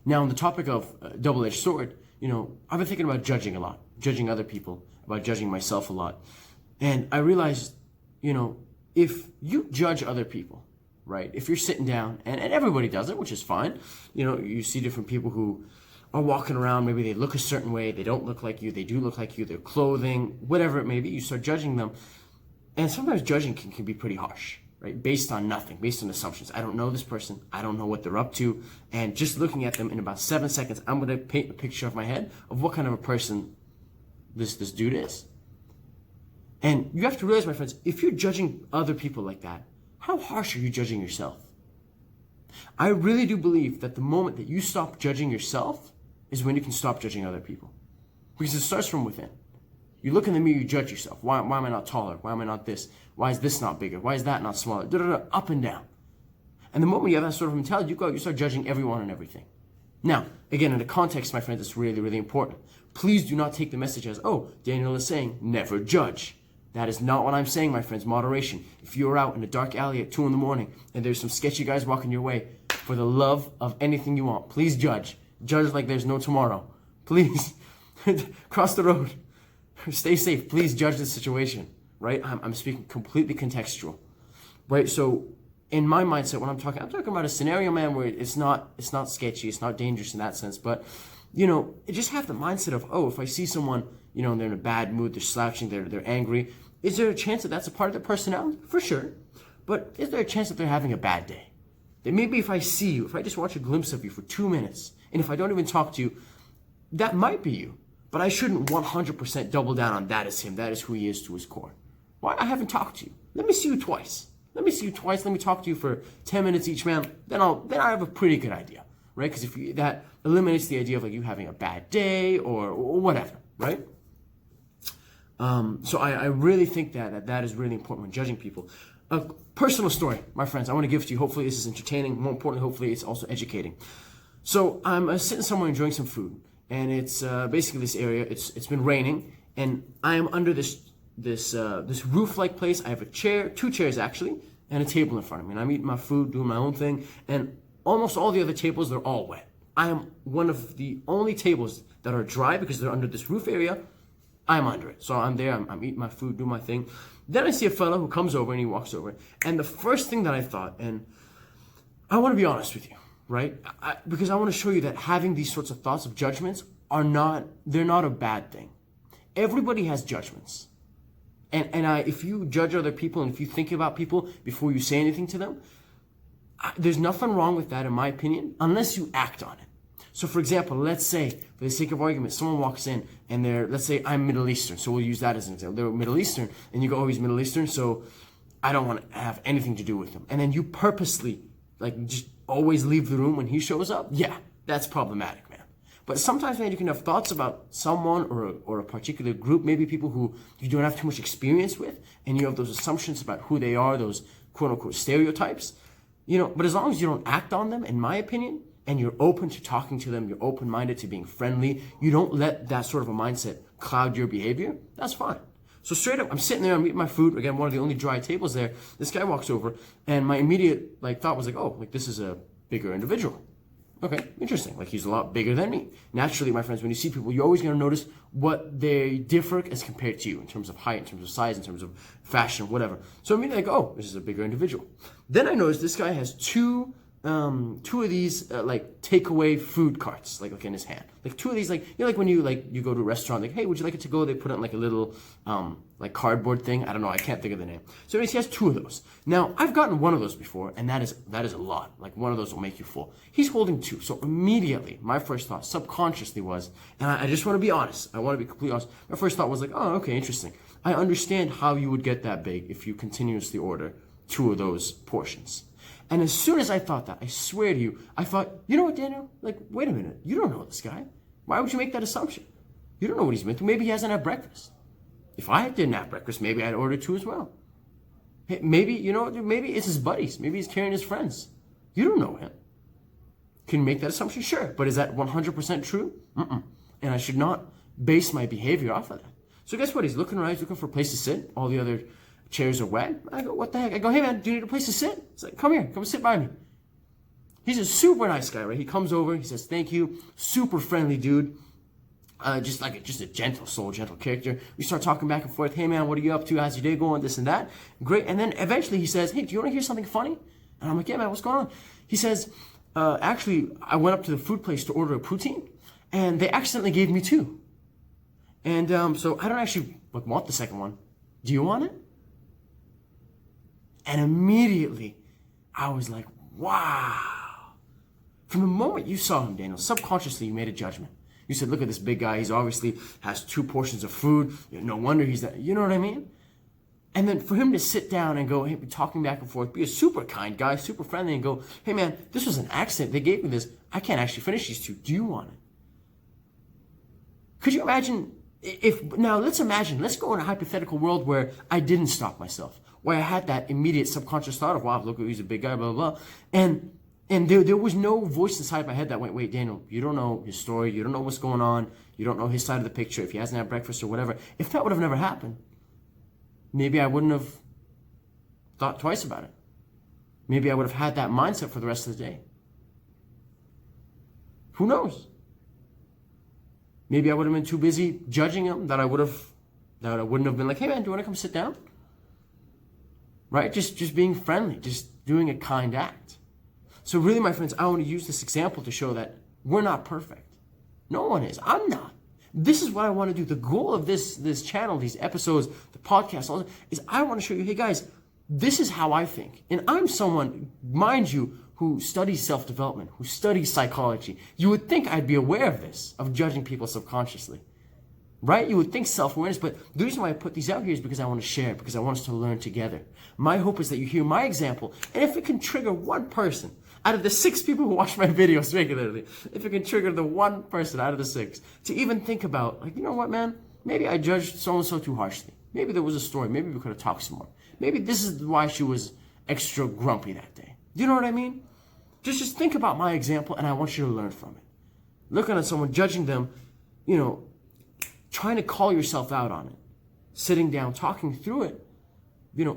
Now, on the topic of double-edged sword, I've been thinking about judging a lot, judging other people, about judging myself a lot. And I realized, if you judge other people, right? If you're sitting down, and everybody does it, which is fine. You see different people who are walking around, maybe they look a certain way, they don't look like you, they do look like you, their clothing, whatever it may be, you start judging them. And sometimes judging can be pretty harsh, right? Based on nothing, based on assumptions. I don't know this person, I don't know what they're up to, and just looking at them in about 7 seconds, I'm gonna paint a picture of my head of what kind of a person this dude is. And you have to realize, my friends, if you're judging other people like that, how harsh are you judging yourself? I really do believe that the moment that you stop judging yourself is when you can stop judging other people. Because it starts from within. You look in the mirror, you judge yourself. Why am I not taller? Why am I not this? Why is this not bigger? Why is that not smaller? Up and down. And the moment you have that sort of mentality, you start judging everyone and everything. Now, again, in the context, my friends, it's really, really important. Please do not take the message as, oh, Daniel is saying, never judge. That is not what I'm saying, my friends. Moderation. If you're out in a dark alley at 2 in the morning and there's some sketchy guys walking your way, for the love of anything you want, please judge. Judge like there's no tomorrow. Please. Cross the road. Stay safe. Please judge the situation. Right? I'm speaking completely contextual. Right? So in my mindset, when I'm talking about a scenario, man, where it's not sketchy, it's not dangerous in that sense, but you just have the mindset of, oh, if I see someone, and they're in a bad mood, they're slouching, they're angry, is there a chance that that's a part of their personality? For sure. But is there a chance that they're having a bad day? That maybe if I see you, if I just watch a glimpse of you for 2 minutes, and if I don't even talk to you, that might be you. But I shouldn't 100% double down on that is him, that is who he is to his core. Why? I haven't talked to you. Let me see you twice. Let me talk to you for 10 minutes each, man. Then I have a pretty good idea, right? Because that eliminates the idea of like you having a bad day or whatever, right? So I really think that is really important when judging people. A personal story, my friends, I want to give to you. Hopefully this is entertaining. More importantly, hopefully it's also educating. So I'm sitting somewhere enjoying some food, and it's basically this area. It's been raining, and I am under this roof-like place. I have a chair, 2 chairs actually, and a table in front of me. And I'm eating my food, doing my own thing, and almost all the other tables, they're all wet. I am one of the only tables that are dry because they're under this roof area. I'm under it. So I'm there, I'm eating my food, doing my thing. Then I see a fellow who comes over and he walks over. And the first thing that I thought, and I want to be honest with you, right? Because I want to show you that having these sorts of thoughts of judgments they're not a bad thing. Everybody has judgments. And if you judge other people and if you think about people before you say anything to them, there's nothing wrong with that in my opinion, unless you act on it. So for example, let's say, for the sake of argument, someone walks in and let's say I'm Middle Eastern, so we'll use that as an example. They're Middle Eastern, and you go, oh, he's Middle Eastern, so I don't want to have anything to do with him. And then you purposely, just always leave the room when he shows up. Yeah, that's problematic, man. But sometimes, man, you can have thoughts about someone or a particular group, maybe people who you don't have too much experience with, and you have those assumptions about who they are, those quote-unquote stereotypes. But as long as you don't act on them, in my opinion, and you're open to talking to them, you're open-minded to being friendly, you don't let that sort of a mindset cloud your behavior, that's fine. So straight up, I'm sitting there, I'm eating my food, again, one of the only dry tables there, this guy walks over, and my immediate thought was this is a bigger individual. Okay, interesting, he's a lot bigger than me. Naturally, my friends, when you see people, you're always gonna notice what they differ as compared to you, in terms of height, in terms of size, in terms of fashion, whatever. So immediately oh, this is a bigger individual. Then I noticed this guy has two of these takeaway food carts like in his hand, 2 of these when you go to a restaurant, hey, would you like it to go? They put it in a little cardboard thing. I don't know, I can't think of the name. So anyways, he has 2 of those. Now I've gotten one of those before, and that is a lot. One of those will make you full. He's holding 2, so immediately my first thought subconsciously was, and I just want to be honest, I want to be completely honest, my first thought was oh, okay, interesting. I understand how you would get that big if you continuously order 2 of those portions. And as soon as I thought that, I swear to you, I thought, you know what, Daniel? Wait a minute. You don't know this guy. Why would you make that assumption? You don't know what he's been through. Maybe he hasn't had breakfast. If I didn't have breakfast, maybe I'd order 2 as well. Hey, maybe, maybe it's his buddies. Maybe he's carrying his friends. You don't know him. Can you make that assumption? Sure. But is that 100% true? Mm-mm. And I should not base my behavior off of that. So guess what? He's looking around. He's looking for a place to sit. All the other chairs are wet. I go, what the heck? I go, hey man, do you need a place to sit? It's come here, come sit by me. He's a super nice guy, right? He comes over, he says thank you, super friendly dude. Just a gentle soul, gentle character. We start talking back and forth. Hey man, what are you up to? How's your day going? This and that. Great. And then eventually he says, hey, do you want to hear something funny? And I'm like, yeah man, what's going on? He says, actually, I went up to the food place to order a poutine, and they accidentally gave me 2. And so I don't actually want the second one. Do you want it? And immediately I was like, wow. From the moment you saw him, Daniel, subconsciously you made a judgment. You said, look at this big guy. He's obviously has 2 portions of food. No wonder he's that. You know what I mean? And then for him to sit down and go, hey, be talking back and forth, be a super kind guy, super friendly, and go, hey man, this was an accident. They gave me this. I can't actually finish these 2. Do you want it? Could you imagine let's go in a hypothetical world where I didn't stop myself, where I had that immediate subconscious thought of, wow, look, he's a big guy, blah, blah, blah. And there was no voice inside my head that went, wait, Daniel, you don't know his story. You don't know what's going on. You don't know his side of the picture. If he hasn't had breakfast or whatever. If that would have never happened, maybe I wouldn't have thought twice about it. Maybe I would have had that mindset for the rest of the day. Who knows? Maybe I would have been too busy judging him that I wouldn't have been like, hey man, do you want to come sit down? Right? Just being friendly, just doing a kind act. So really, my friends, I want to use this example to show that we're not perfect. No one is. I'm not. This is what I want to do. The goal of this channel, these episodes, the podcast, all that, is I want to show you, hey guys, this is how I think. And I'm someone, mind you, who studies self-development, who studies psychology. You would think I'd be aware of this, of judging people subconsciously. Right? You would think self-awareness, but the reason why I put these out here is because I want to share, because I want us to learn together. My hope is that you hear my example, and if it can trigger one person out of the 6 people who watch my videos regularly, if it can trigger the one person out of the 6 to even think about, like, you know what, man, maybe I judged so-and-so too harshly. Maybe there was a story. Maybe we could have talked some more. Maybe this is why she was extra grumpy that day. Do you know what I mean? Just think about my example, and I want you to learn from it. Looking at someone, judging them, trying to call yourself out on it, sitting down, talking through it,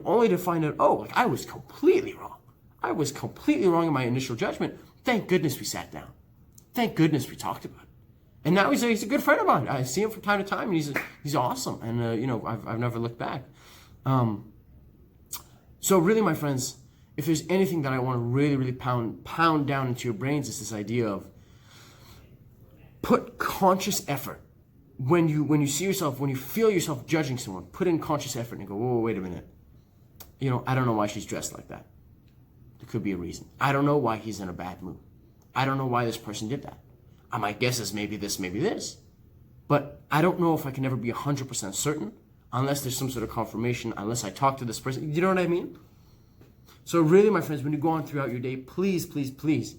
only to find out, oh, like I was completely wrong. I was completely wrong in my initial judgment. Thank goodness we sat down. Thank goodness we talked about it. And now he's a good friend of mine. I see him from time to time, and he's awesome. And I've never looked back. So really, my friends, if there's anything that I want to really, really pound down into your brains, is this idea of put conscious effort. When you see yourself, when you feel yourself judging someone, put in conscious effort and go, whoa, wait a minute. I don't know why she's dressed like that. There could be a reason. I don't know why he's in a bad mood. I don't know why this person did that. My guess is maybe this, maybe this. But I don't know if I can ever be 100% certain unless there's some sort of confirmation, unless I talk to this person. You know what I mean? So really, my friends, when you go on throughout your day, please, please, please,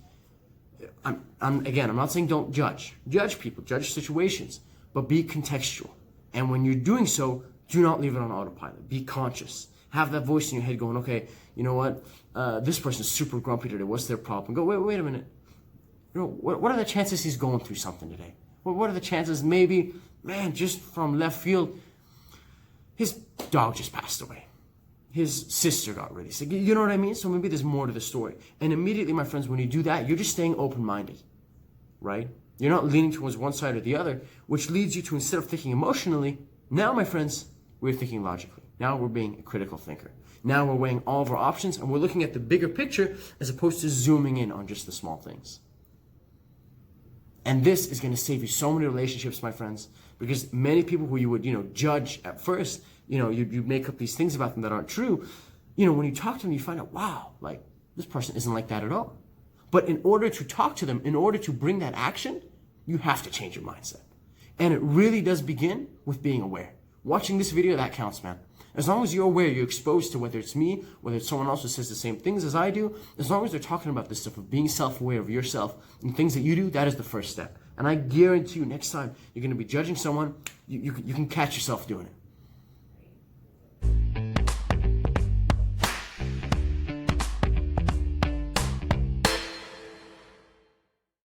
I'm not saying don't judge. Judge people, judge situations, but be contextual. And when you're doing so, do not leave it on autopilot. Be conscious. Have that voice in your head going, okay, you know what? This person's super grumpy today. What's their problem? Go, wait a minute. What are the chances he's going through something today? What are the chances maybe, man, just from left field, his dog just passed away. His sister got really sick. You know what I mean? So maybe there's more to the story. And immediately, my friends, when you do that, you're just staying open-minded, right? You're not leaning towards one side or the other, which leads you to, instead of thinking emotionally, now, my friends, we're thinking logically. Now we're being a critical thinker. Now we're weighing all of our options, and we're looking at the bigger picture as opposed to zooming in on just the small things. And this is going to save you so many relationships, my friends, because many people who you would, judge at first, you make up these things about them that aren't true. When you talk to them, you find out, wow, like this person isn't like that at all. But in order to talk to them, in order to bring that action, you have to change your mindset. And it really does begin with being aware. Watching this video, that counts, man. As long as you're aware, you're exposed to whether it's me, whether it's someone else who says the same things as I do, as long as they're talking about this stuff of being self-aware of yourself and things that you do, that is the first step. And I guarantee you next time you're going to be judging someone, you can catch yourself doing it.